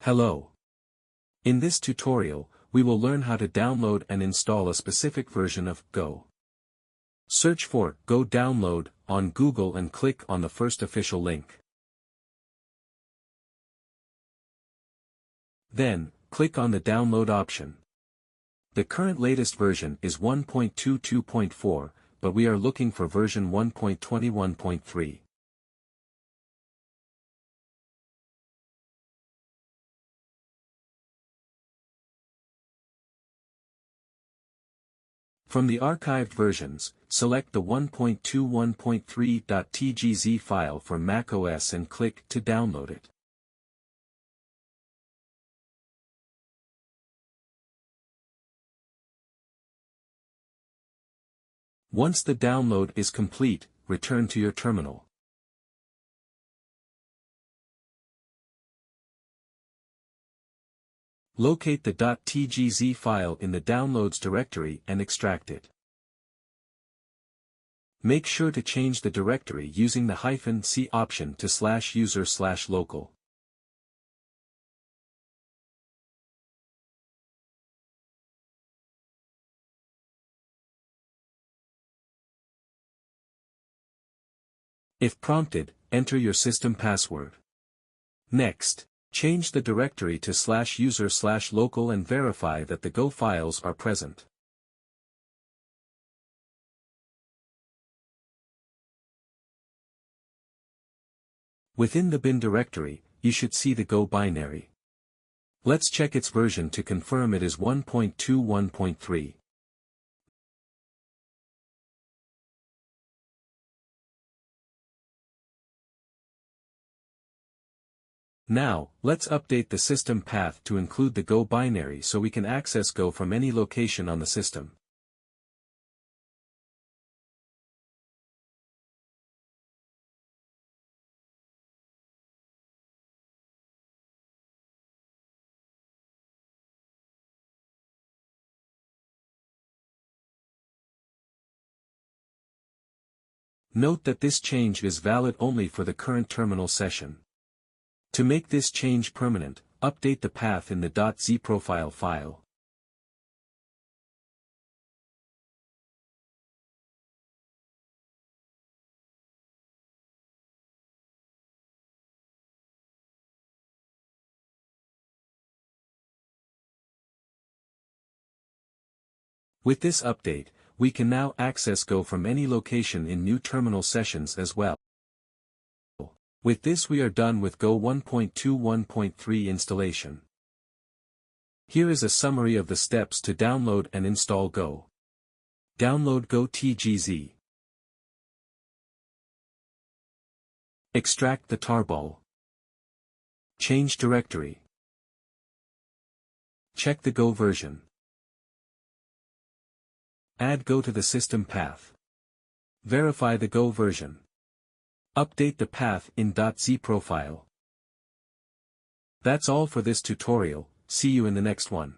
Hello. In this tutorial, we will learn how to download and install a specific version of Go. Search for Go Download on Google and click on the first official link. Then, click on the download option. The current latest version is 1.22.4, but we are looking for version 1.21.3. From the archived versions, select the 1.21.3.tgz file for macOS and click to download it. Once the download is complete, return to your terminal. Locate the .tgz file in the Downloads directory and extract it. Make sure to change the directory using the -c option to /user/local. If prompted, enter your system password. Next, change the directory to /user/local and verify that the Go files are present. Within the bin directory, you should see the Go binary. Let's check its version to confirm it is 1.21.3. Now, let's update the system path to include the Go binary so we can access Go from any location on the system. Note that this change is valid only for the current terminal session. To make this change permanent, update the path in the .zprofile file. With this update, we can now access Go from any location in new terminal sessions as well. With this we are done with Go 1.21.3 installation. Here is a summary of the steps to download and install Go. Download Go TGZ. Extract the tarball. Change directory. Check the Go version. Add Go to the system path. Verify the Go version. Update the path in .zprofile. That's all for this tutorial. See you in the next one.